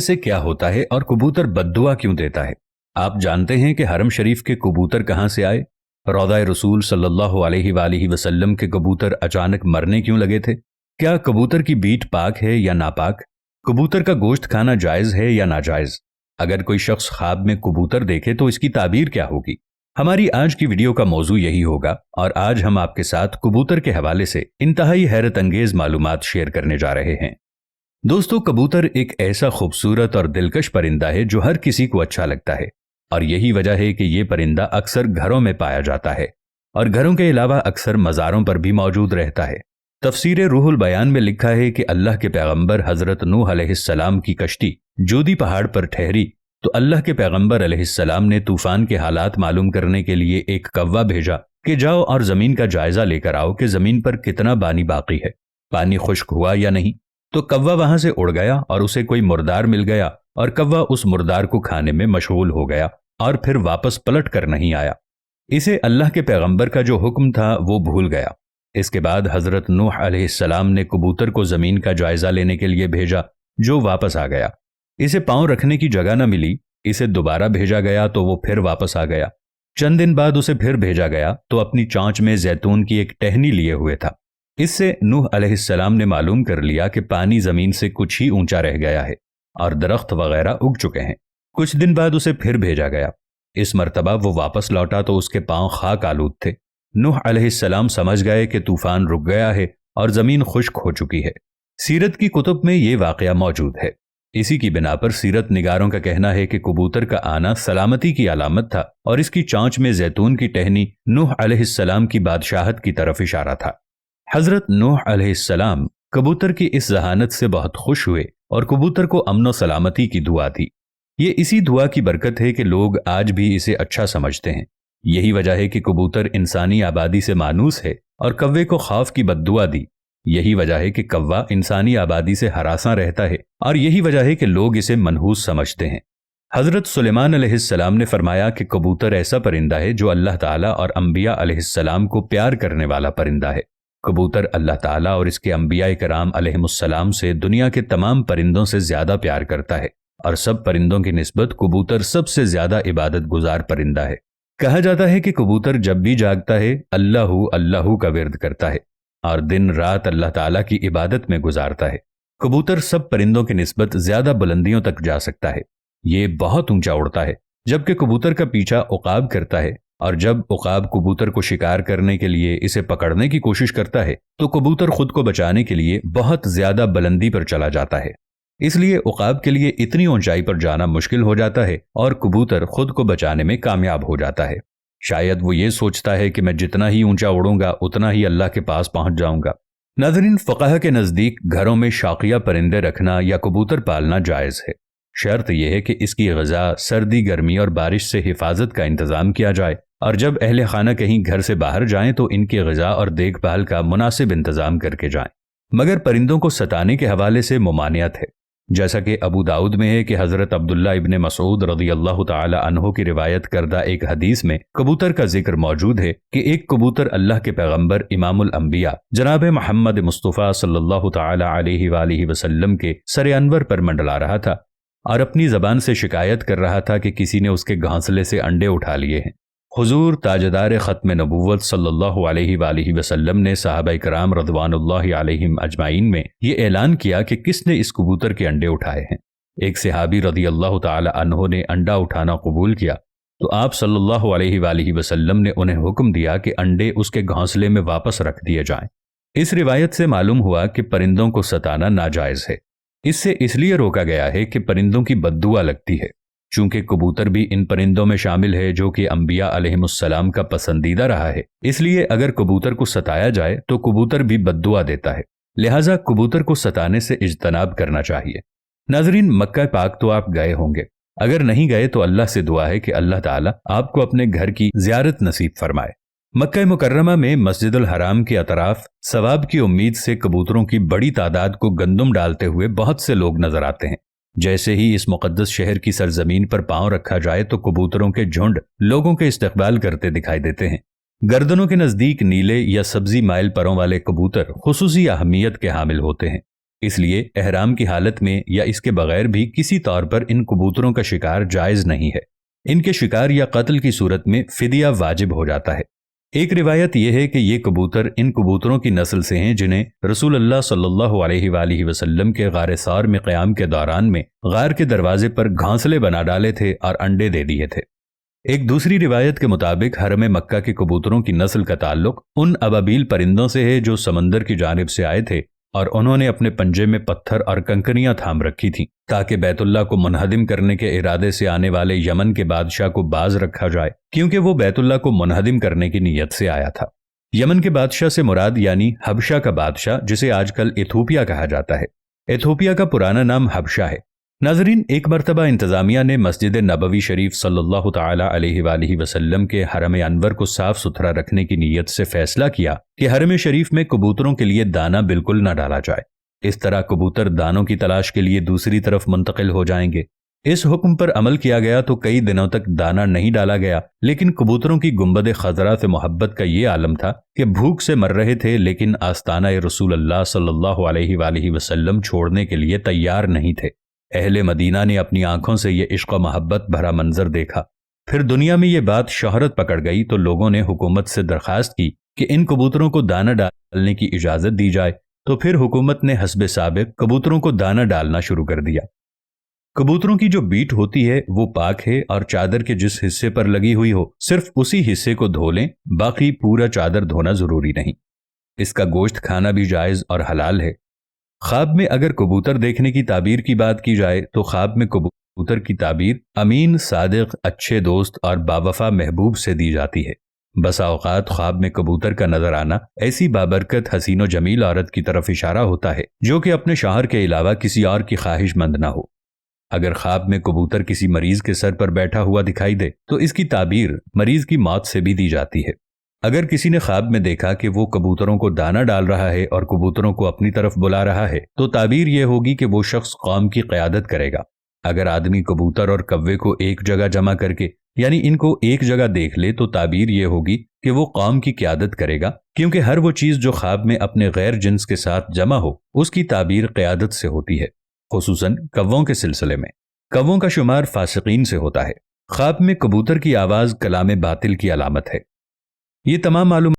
से क्या होता है और कबूतर बद्दुआ क्यों देता है? आप जानते हैं कि हरम शरीफ के कबूतर कहां से आए? रौदा रसूल सल्लल्लाहु अलैहि वसल्लम के कबूतर अचानक मरने क्यों लगे थे? क्या कबूतर की बीट पाक है या नापाक? कबूतर का गोश्त खाना जायज है या नाजायज? अगर कोई शख्स ख्वाब में कबूतर देखे तो इसकी ताबीर क्या होगी? हमारी आज की वीडियो का मौजू यही होगा और आज हम आपके साथ कबूतर के हवाले से इंतहाई हैरत अंगेज मालूमात शेयर करने जा रहे हैं। दोस्तों, कबूतर एक ऐसा खूबसूरत और दिलकश परिंदा है जो हर किसी को अच्छा लगता है और यही वजह है कि ये परिंदा अक्सर घरों में पाया जाता है और घरों के अलावा अक्सर मज़ारों पर भी मौजूद रहता है। तफसीर रूहुल बयान में लिखा है कि अल्लाह के पैगंबर हजरत नूह अलैहिस्सलाम की कश्ती जोदी पहाड़ पर ठहरी तो अल्लाह के पैगंबर अलैहिस्सलाम ने तूफान के हालात मालूम करने के लिए एक कौवा भेजा कि जाओ और जमीन का जायजा लेकर आओ कि जमीन पर कितना पानी बाकी है, पानी खुश्क हुआ या नहीं। तो कौवा वहां से उड़ गया और उसे कोई मुर्दार मिल गया और कौवा उस मुर्दार को खाने में मशगूल हो गया और फिर वापस पलट कर नहीं आया। इसे अल्लाह के पैगंबर का जो हुक्म था वो भूल गया। इसके बाद हजरत नूह अलैहिस्सलाम ने कबूतर को जमीन का जायजा लेने के लिए भेजा जो वापस आ गया। इसे पांव रखने की जगह न मिली, इसे दोबारा भेजा गया तो वो फिर वापस आ गया। चंद दिन बाद उसे फिर भेजा गया तो अपनी चांच में जैतून की एक टहनी लिए हुए था। इससे नूह अलैहिस्सलाम ने मालूम कर लिया कि पानी जमीन से कुछ ही ऊंचा रह गया है और दरख्त वगैरह उग चुके हैं। कुछ दिन बाद उसे फिर भेजा गया। इस मर्तबा वो वापस लौटा तो उसके पांव खाक आलूद थे। नूह अलैहिस्सलाम समझ गए कि तूफान रुक गया है और जमीन खुश्क हो चुकी है। सीरत की कुतुब में ये वाकया मौजूद है। इसी की बिना पर सीरत निगारों का कहना है कि कबूतर का आना सलामती की अलामत था और इसकी चांच में जैतून की टहनी नूह अलैहिस्सलाम की बादशाहत की तरफ इशारा था। हजरत नूह अलैहिस्सलाम कबूतर की इस जहानत से बहुत खुश हुए और कबूतर को अमन व सलामती की दुआ दी। ये इसी दुआ की बरकत है कि लोग आज भी इसे अच्छा समझते हैं। यही वजह है कि कबूतर इंसानी आबादी से मानूस है और कौवे को खौफ की बद्दुआ दी। यही वजह है कि कौवा इंसानी आबादी से हरासा रहता है और यही वजह है कि लोग इसे मनहूस समझते हैं। हजरत सुलेमान अलैहिस्सलाम ने फरमाया कि कबूतर ऐसा परिंदा है जो अल्लाह ताला और अंबिया अलैहिस्सलाम को प्यार करने वाला परिंदा है। कबूतर अल्लाह ताला और इसके अंबिया कराम अलैहिमुस्सलाम से दुनिया के तमाम परिंदों से ज्यादा प्यार करता है और सब परिंदों की निस्बत कबूतर सबसे ज्यादा इबादत गुजार परिंदा है। कहा जाता है कि कबूतर जब भी जागता है अल्लाहू अल्लाहू का विर्द करता है और दिन रात अल्लाह ताला की इबादत में गुजारता है। कबूतर सब परिंदों की निस्बत ज्यादा बुलंदियों तक जा सकता है। ये बहुत ऊंचा उड़ता है, जबकि कबूतर का पीछा उकाब करता है और जब उकाब कबूतर को शिकार करने के लिए इसे पकड़ने की कोशिश करता है तो कबूतर खुद को बचाने के लिए बहुत ज्यादा बुलंदी पर चला जाता है। इसलिए उकाब के लिए इतनी ऊंचाई पर जाना मुश्किल हो जाता है और कबूतर खुद को बचाने में कामयाब हो जाता है। शायद वो ये सोचता है कि मैं जितना ही ऊंचा उड़ूंगा उतना ही अल्लाह के पास पहुंच जाऊंगा। नाज़रीन, फ़क़हा के नज़दीक घरों में शाकिया परिंदे रखना या कबूतर पालना जायज़ है। शर्त यह है कि इसकी ग़िज़ा सर्दी, गर्मी और बारिश से हिफाजत का इंतज़ाम किया जाए और जब अहले खाना कहीं घर से बाहर जाएं तो इनकी ग़िज़ा और देखभाल का मुनासिब इंतज़ाम करके जाएं। मगर परिंदों को सताने के हवाले से मुमानियत है। जैसा कि अबू दाऊद में है कि हज़रत अब्दुल्ला इब्न मसूद रज़ियल्लाहु ताला अन्हु की रिवायत करदा एक हदीस में कबूतर का जिक्र मौजूद है कि एक कबूतर अल्लाह के पैगंबर इमामुल अंबिया जनाब मोहम्मद मुस्तफ़ा सल्लल्लाहु ताला अलैहि वसल्लम के सर अनवर पर मंडला रहा था और अपनी ज़बान से शिकायत कर रहा था कि किसी ने उसके घोंसले से अंडे उठा लिए हैं। हुजूर ताजदार ख़त्म नबुव्वत सल्लल्लाहु अलैहि वसल्लम ने सहाबाए कराम रज़वानुल्लाहि अलैहिम अजमाइन में ये ऐलान किया कि किसने इस कबूतर के अंडे उठाए हैं। एक सहाबी रज़ियल्लाहु ताला अन्हु ने अंडा उठाना कबूल किया तो आप सल्लल्लाहु अलैहि वसल्लम ने उन्हें हुक्म दिया कि अंडे उसके घोंसले में वापस रख दिए जाएं। इस रिवायत से मालूम हुआ कि परिंदों को सताना नाजायज़ है। इससे इसलिए रोका गया है कि परिंदों की बद्दुआ लगती है। चूंकि कबूतर भी इन परिंदों में शामिल है जो कि अंबिया अलैहिमुस्सलाम का पसंदीदा रहा है, इसलिए अगर कबूतर को सताया जाए तो कबूतर भी बद्दुआ देता है। लिहाजा कबूतर को सताने से इज्तनाब करना चाहिए। नाज़रीन, मक्का पाक तो आप गए होंगे, अगर नहीं गए तो अल्लाह से दुआ है कि अल्लाह ताला आपको अपने घर की ज़ियारत नसीब फरमाए। मक्का मुकर्रमा में मस्जिदुल हराम के अतराफ सवाब की उम्मीद से कबूतरों की बड़ी तादाद को गंदुम डालते हुए बहुत से लोग नजर आते हैं। जैसे ही इस मुकद्दस शहर की सरजमीन पर पांव रखा जाए तो कबूतरों के झुंड लोगों के इस्तकबाल करते दिखाई देते हैं। गर्दनों के नजदीक नीले या सब्जी माइल परों वाले कबूतर खुसूसी अहमियत के हामिल होते हैं। اس لیے احرام کی حالت میں یا اس کے بغیر بھی کسی طور پر ان کبوتروں کا شکار جائز نہیں ہے۔ ان کے شکار یا قتل کی صورت میں فدیہ واجب ہو جاتا ہے۔ ایک روایت یہ ہے کہ یہ کبوتر ان کبوتروں کی نسل سے ہیں جنہیں رسول اللہ صلی اللہ علیہ وآلہ وسلم کے غار ثور میں قیام کے دوران میں غار کے دروازے پر گھونسلے بنا ڈالے تھے اور انڈے دے دیے تھے۔ ایک دوسری روایت کے مطابق حرم مکہ کے کبوتروں کی نسل کا تعلق ان ابابیل پرندوں سے ہے جو سمندر کی جانب سے آئے تھے اور انہوں نے اپنے پنجے میں پتھر اور کنکریاں تھام رکھی تھیں تاکہ بیت اللہ کو منہدم کرنے کے ارادے سے آنے والے یمن کے بادشاہ کو باز رکھا جائے، کیونکہ وہ بیت اللہ کو منہدم کرنے کی نیت سے آیا تھا۔ یمن کے بادشاہ سے مراد یعنی حبشہ کا بادشاہ، جسے آج کل ایتھوپیا کہا جاتا ہے۔ ایتھوپیا کا پرانا نام حبشہ ہے۔ ناظرین، ایک مرتبہ انتظامیہ نے مسجد نبوی شریف صلی اللہ تعالی علیہ وآلہ وسلم کے حرم انور کو صاف ستھرا رکھنے کی نیت سے فیصلہ کیا کہ حرم شریف میں کبوتروں کے لیے دانہ بالکل نہ ڈالا جائے۔ اس طرح کبوتر دانوں کی تلاش کے لیے دوسری طرف منتقل ہو جائیں گے۔ اس حکم پر عمل کیا گیا تو کئی دنوں تک دانہ نہیں ڈالا گیا، لیکن کبوتروں کی گنبد خضرا سے محبت کا یہ عالم تھا کہ بھوک سے مر رہے تھے، لیکن آستانہ رسول اللہ صلی اللہ علیہ وآلہ وسلم چھوڑنے کے لیے تیار نہیں تھے۔ اہل مدینہ نے اپنی آنکھوں سے یہ عشق و محبت بھرا منظر دیکھا۔ پھر دنیا میں یہ بات شہرت پکڑ گئی تو لوگوں نے حکومت سے درخواست کی کہ ان کبوتروں کو دانہ ڈالنے کی اجازت دی جائے، تو پھر حکومت نے حسب سابق کبوتروں کو دانہ ڈالنا شروع کر دیا۔ کبوتروں کی جو بیٹ ہوتی ہے وہ پاک ہے اور چادر کے جس حصے پر لگی ہوئی ہو صرف اسی حصے کو دھو لیں، باقی پورا چادر دھونا ضروری نہیں۔ اس کا گوشت کھانا بھی جائز اور حلال ہے۔ خواب میں اگر کبوتر دیکھنے کی تعبیر کی بات کی جائے تو خواب میں کبوتر کی تعبیر امین، صادق، اچھے دوست اور باوفا محبوب سے دی جاتی ہے۔ بسا اوقات خواب میں کبوتر کا نظر آنا ایسی بابرکت حسین و جمیل عورت کی طرف اشارہ ہوتا ہے جو کہ اپنے شوہر کے علاوہ کسی اور کی خواہش مند نہ ہو۔ اگر خواب میں کبوتر کسی مریض کے سر پر بیٹھا ہوا دکھائی دے تو اس کی تعبیر مریض کی موت سے بھی دی جاتی ہے۔ اگر کسی نے خواب میں دیکھا کہ وہ کبوتروں کو دانہ ڈال رہا ہے اور کبوتروں کو اپنی طرف بلا رہا ہے تو تعبیر یہ ہوگی کہ وہ شخص قوم کی قیادت کرے گا۔ اگر آدمی کبوتر اور کوے کو ایک جگہ جمع کر کے یعنی ان کو ایک جگہ دیکھ لے تو تعبیر یہ ہوگی کہ وہ قوم کی قیادت کرے گا، کیونکہ ہر وہ چیز جو خواب میں اپنے غیر جنس کے ساتھ جمع ہو اس کی تعبیر قیادت سے ہوتی ہے، خصوصاً کووں کے سلسلے میں۔ کووں کا شمار فاسقین سے ہوتا ہے۔ خواب میں کبوتر کی آواز کلام باطل کی علامت ہے۔ یہ تمام معلومات